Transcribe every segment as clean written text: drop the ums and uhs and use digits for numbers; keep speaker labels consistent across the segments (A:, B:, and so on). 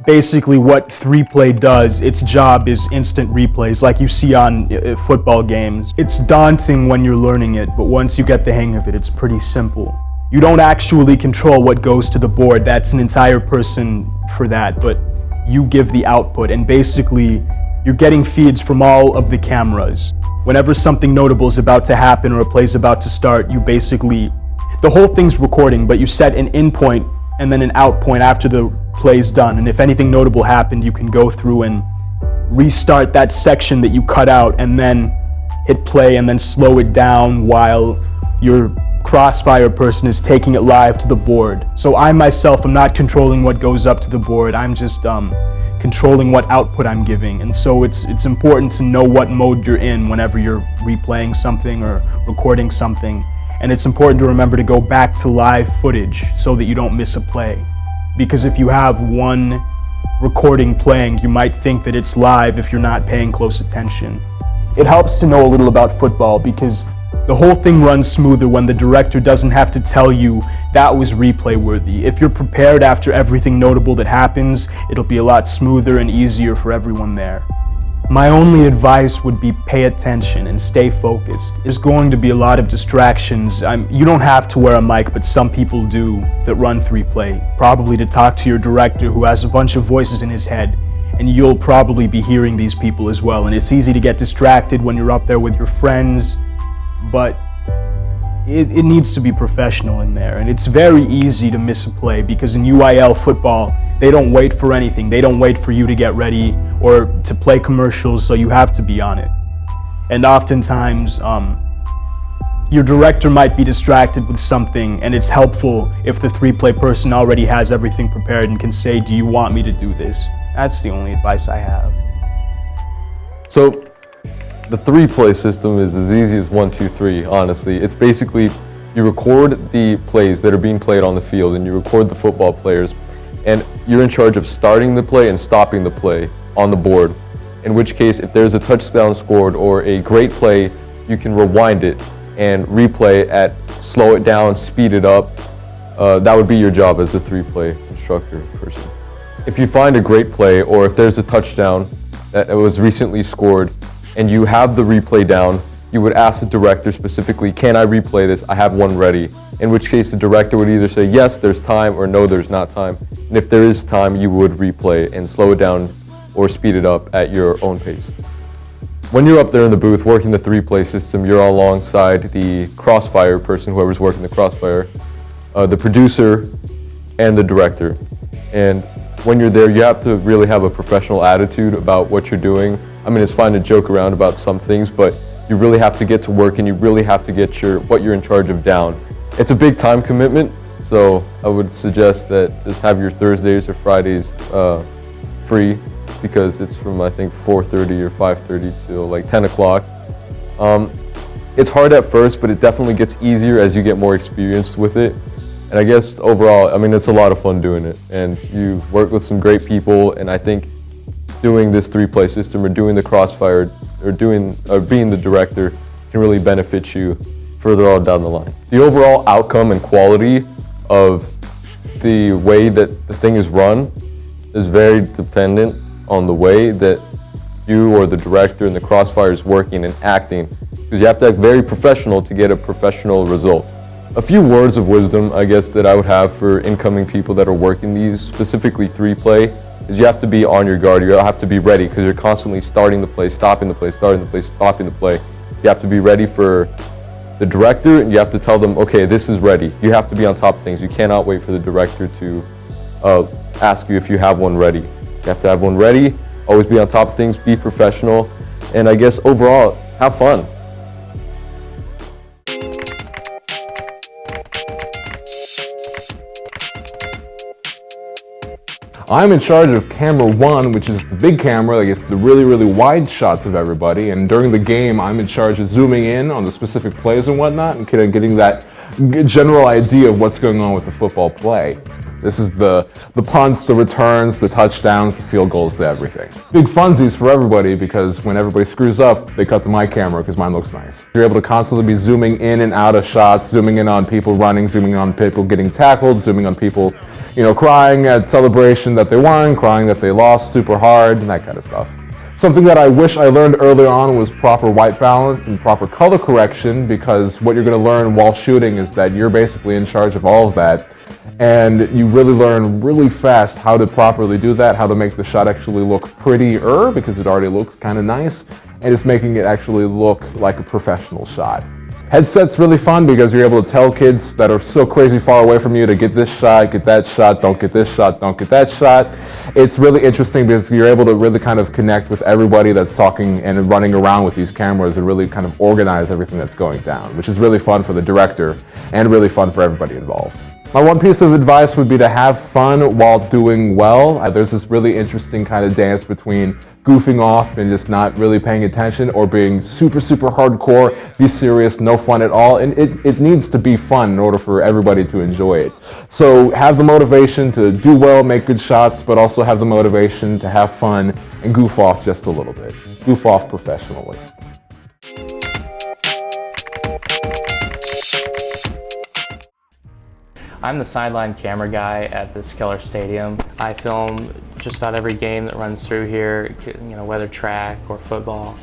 A: basically what 3-play does. Its job is instant replays like you see on football games. It's daunting when you're learning it, but once you get the hang of it, it's pretty simple. You don't actually control what goes to the board. That's an entire person for that, but you give the output, and basically you're getting feeds from all of the cameras. Whenever something notable is about to happen or a play's about to start, the whole thing's recording, but you set an in point and then an out point after the play's done. And if anything notable happened, you can go through and restart that section that you cut out and then hit play and then slow it down while your crossfire person is taking it live to the board. So I myself am not controlling what goes up to the board. I'm just controlling what output I'm giving. And so it's important to know what mode you're in whenever you're replaying something or recording something. And it's important to remember to go back to live footage so that you don't miss a play. Because if you have one recording playing, you might think that it's live if you're not paying close attention. It helps to know a little about football because the whole thing runs smoother when the director doesn't have to tell you that was replay worthy. If you're prepared after everything notable that happens, it'll be a lot smoother and easier for everyone there. My only advice would be pay attention and stay focused. There's going to be a lot of distractions. You don't have to wear a mic, but some people do that run 3-play, probably to talk to your director who has a bunch of voices in his head, and you'll probably be hearing these people as well. And it's easy to get distracted when you're up there with your friends, but it needs to be professional in there. And it's very easy to miss a play because in UIL football, they don't wait for anything. They don't wait for you to get ready or to play commercials, so you have to be on it. And oftentimes, your director might be distracted with something, and it's helpful if the 3-play person already has everything prepared and can say, do you want me to do this? That's the only advice I have.
B: So, the 3-play system is as easy as 1, 2, 3, honestly. It's basically, you record the plays that are being played on the field, and you record the football players, and you're in charge of starting the play and stopping the play on the board. In which case, if there's a touchdown scored or a great play, you can rewind it and replay slow it down, speed it up. That would be your job as a 3-play instructor person. If you find a great play or if there's a touchdown that was recently scored and you have the replay down, you would ask the director specifically, can I replay this? I have one ready. In which case the director would either say, yes, there's time, or no, there's not time. And if there is time, you would replay and slow it down or speed it up at your own pace. When you're up there in the booth working the 3-play system, you're alongside the crossfire person, whoever's working the crossfire, the producer, and the director. And when you're there, you have to really have a professional attitude about what you're doing. I mean, it's fine to joke around about some things, but you really have to get to work and you really have to get what you're in charge of down. It's a big time commitment, so I would suggest that just have your Thursdays or Fridays free because it's from, I think, 4:30 or 5:30 till like 10 o'clock. It's hard at first, but it definitely gets easier as you get more experience with it. And I guess overall, I mean, it's a lot of fun doing it. And you work with some great people, and I think doing this 3-play system or doing the crossfire or being the director can really benefit you further on down the line. The overall outcome and quality of the way that the thing is run is very dependent on the way that you or the director and the crossfire is working and acting, because you have to act very professional to get a professional result. A few words of wisdom, I guess, that I would have for incoming people that are working these, specifically 3-play, is you have to be on your guard. You have to be ready because you're constantly starting the play, stopping the play, starting the play, stopping the play. You have to be ready for the director, and you have to tell them, okay, this is ready. You have to be on top of things. You cannot wait for the director to ask you if you have one ready. You have to have one ready, always be on top of things, be professional, and I guess overall, have fun.
C: I'm in charge of camera 1, which is the big camera that gets the really, really wide shots of everybody. And during the game, I'm in charge of zooming in on the specific plays and whatnot and kind of getting that general idea of what's going on with the football play. This is the punts, the returns, the touchdowns, the field goals, the everything. Big funsies for everybody because when everybody screws up, they cut to my camera because mine looks nice. You're able to constantly be zooming in and out of shots, zooming in on people running, zooming in on people getting tackled, zooming on people, crying at celebration that they won, crying that they lost super hard, and that kind of stuff. Something that I wish I learned early on was proper white balance and proper color correction, because what you're going to learn while shooting is that you're basically in charge of all of that. And you really learn really fast how to properly do that, how to make the shot actually look prettier, because it already looks kind of nice, and it's making it actually look like a professional shot. Headset's really fun because you're able to tell kids that are so crazy far away from you to get this shot, get that shot, don't get this shot, don't get that shot. It's really interesting because you're able to really kind of connect with everybody that's talking and running around with these cameras and really kind of organize everything that's going down, which is really fun for the director and really fun for everybody involved. My one piece of advice would be to have fun while doing well. There's this really interesting kind of dance between goofing off and just not really paying attention, or being super hardcore, be serious, no fun at all. And it needs to be fun in order for everybody to enjoy it. So have the motivation to do well, make good shots, but also have the motivation to have fun and goof off just a little bit. Goof off professionally.
D: I'm the sideline camera guy at this KCAL-A stadium. I film just about every game that runs through here, whether track or football.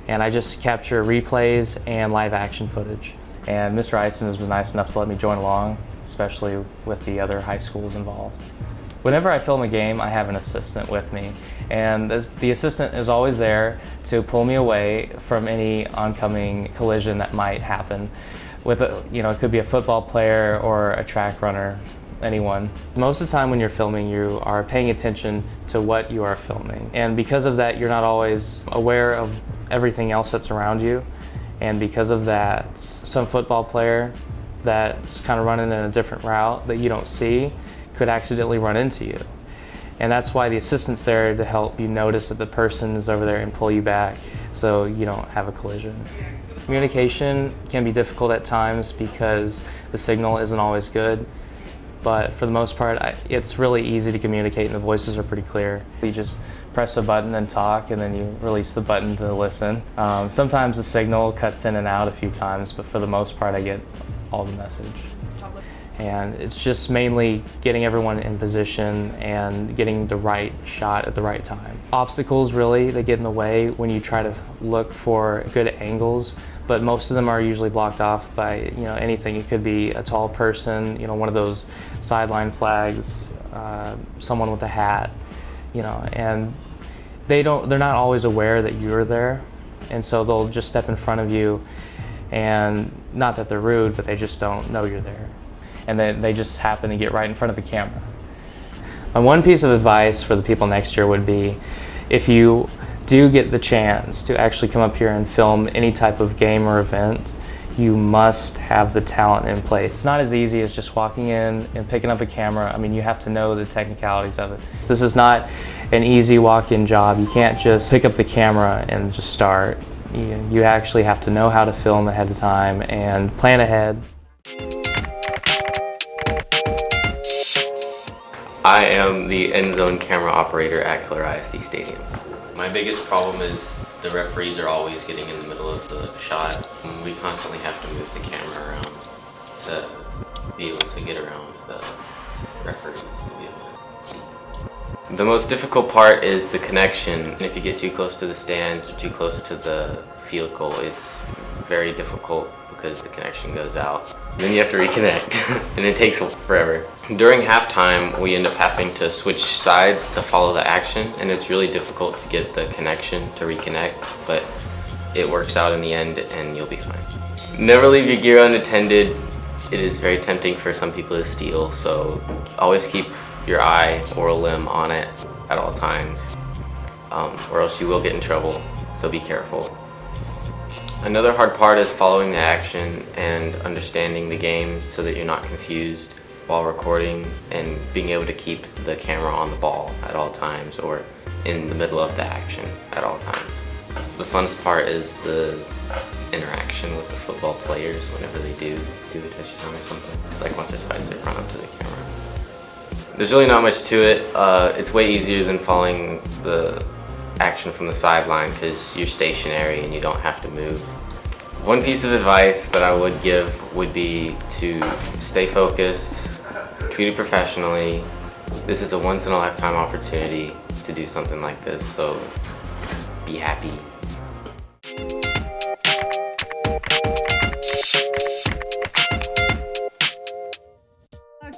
D: And I just capture replays and live action footage. And Mr. Eisen has been nice enough to let me join along, especially with the other high schools involved. Whenever I film a game, I have an assistant with me. And the assistant is always there to pull me away from any oncoming collision that might happen. It could be a football player or a track runner, anyone. Most of the time when you're filming, you are paying attention to what you are filming. And because of that, you're not always aware of everything else that's around you. And because of that, some football player that's kind of running in a different route that you don't see could accidentally run into you. And that's why the assistant's there to help you notice that the person is over there and pull you back so you don't have a collision. Communication can be difficult at times because the signal isn't always good, but for the most part, it's really easy to communicate and the voices are pretty clear. You just press a button and talk, and then you release the button to listen. Sometimes the signal cuts in and out a few times, but for the most part, I get all the message. And it's just mainly getting everyone in position and getting the right shot at the right time. Obstacles, really, they get in the way when you try to look for good angles, but most of them are usually blocked off by anything. It could be a tall person, one of those sideline flags, someone with a hat, and they're not always aware that you're there, and so they'll just step in front of you, and not that they're rude, but they just don't know you're there. And then they just happen to get right in front of the camera. My one piece of advice for the people next year would be, if you do get the chance to actually come up here and film any type of game or event, you must have the talent in place. It's not as easy as just walking in and picking up a camera. I mean, you have to know the technicalities of it. This is not an easy walk-in job. You can't just pick up the camera and just start. You actually have to know how to film ahead of time and plan ahead.
E: I am the end zone camera operator at KCAL-A Stadium. My biggest problem is the referees are always getting in the middle of the shot. We constantly have to move the camera around to be able to get around the referees to be able to see. The most difficult part is the connection. If you get too close to the stands or too close to the field goal, it's very difficult because the connection goes out. Then you have to reconnect, and it takes forever. During halftime, we end up having to switch sides to follow the action, and it's really difficult to get the connection to reconnect, but it works out in the end, and you'll be fine. Never leave your gear unattended. It is very tempting for some people to steal, so always keep your eye or a limb on it at all times, or else you will get in trouble, so be careful. Another hard part is following the action and understanding the game so that you're not confused while recording, and being able to keep the camera on the ball at all times or in the middle of the action at all times. The funnest part is the interaction with the football players whenever they do a touchdown or something. It's like once or twice they run up to the camera. There's really not much to it. It's way easier than following the action from the sideline because you're stationary and you don't have to move. One piece of advice that I would give would be to stay focused, treat it professionally. This is a once-in-a-lifetime opportunity to do something like this, so be happy.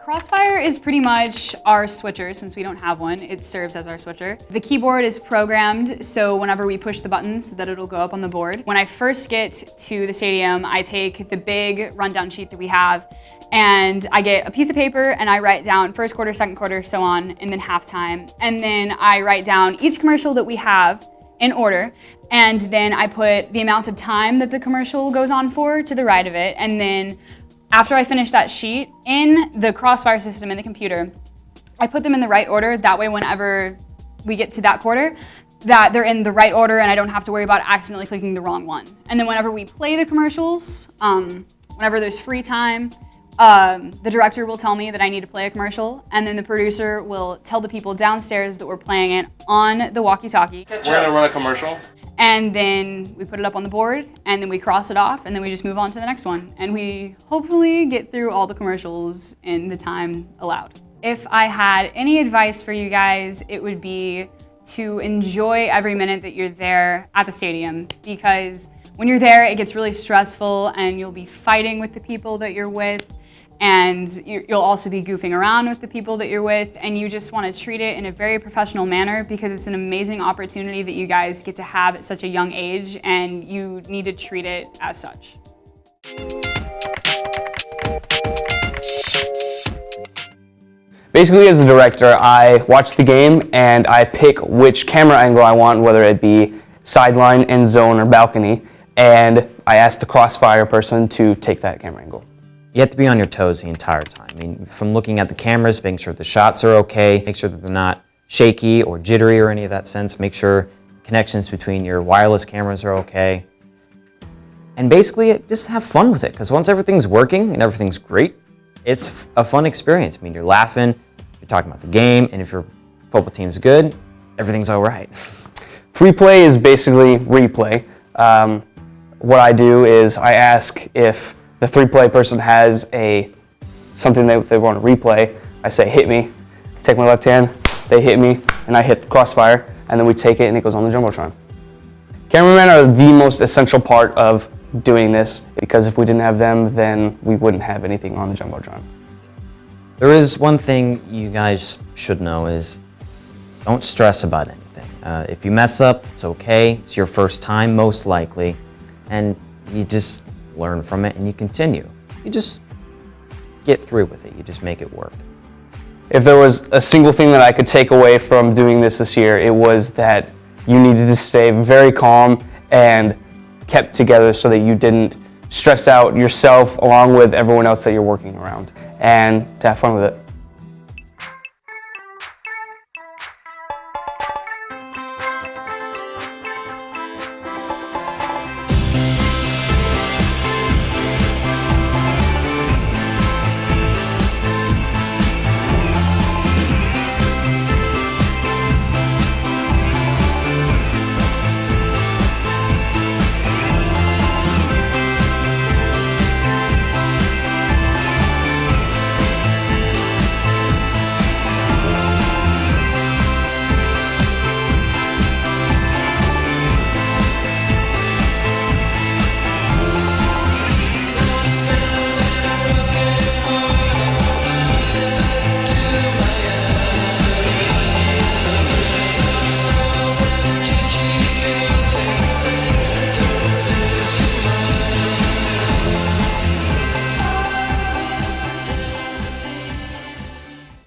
F: Crossfire is pretty much our switcher. Since we don't have one, it serves as our switcher. The keyboard is programmed, so whenever we push the buttons, that it'll go up on the board. When I first get to the stadium, I take the big rundown sheet that we have, and I get a piece of paper and I write down first quarter, second quarter, so on, and then halftime. And then I write down each commercial that we have in order, and then I put the amount of time that the commercial goes on for to the right of it, and then after I finish that sheet, in the Crossfire system in the computer, I put them in the right order. That way, whenever we get to that quarter, that they're in the right order and I don't have to worry about accidentally clicking the wrong one. And then whenever we play the commercials, whenever there's free time, the director will tell me that I need to play a commercial, and then the producer will tell the people downstairs that we're playing it on the walkie-talkie.
G: We're gonna run a commercial.
F: And then we put it up on the board, and then we cross it off, and then we just move on to the next one. And we hopefully get through all the commercials in the time allowed. If I had any advice for you guys, it would be to enjoy every minute that you're there at the stadium, because when you're there, it gets really stressful and you'll be fighting with the people that you're with, and you'll also be goofing around with the people that you're with, and you just want to treat it in a very professional manner because it's an amazing opportunity that you guys get to have at such a young age, and you need to treat it as such.
H: Basically, as the director, I watch the game and I pick which camera angle I want, whether it be sideline, end zone, or balcony, and I ask the Crossfire person to take that camera angle.
I: You have to be on your toes the entire time. I mean, from looking at the cameras, making sure the shots are okay, make sure that they're not shaky or jittery or any of that sense, make sure connections between your wireless cameras are okay. And basically, just have fun with it, because once everything's working and everything's great, it's a fun experience. I mean, you're laughing, you're talking about the game, and if your football team's good, everything's all right.
H: 3-play is basically replay. What I do is I ask if the 3-play person has something they want to replay. I say, hit me. Take my left hand, they hit me, and I hit the Crossfire, and then we take it and it goes on the Jumbotron. Cameramen are the most essential part of doing this, because if we didn't have them, then we wouldn't have anything on the Jumbotron.
I: There is one thing you guys should know is don't stress about anything. If you mess up, it's okay. It's your first time, most likely, and you just learn from it and you continue. You just get through with it. You just make it work.
H: If there was a single thing that I could take away from doing this year, it was that you needed to stay very calm and kept together so that you didn't stress out yourself along with everyone else that you're working around, and to have fun with it.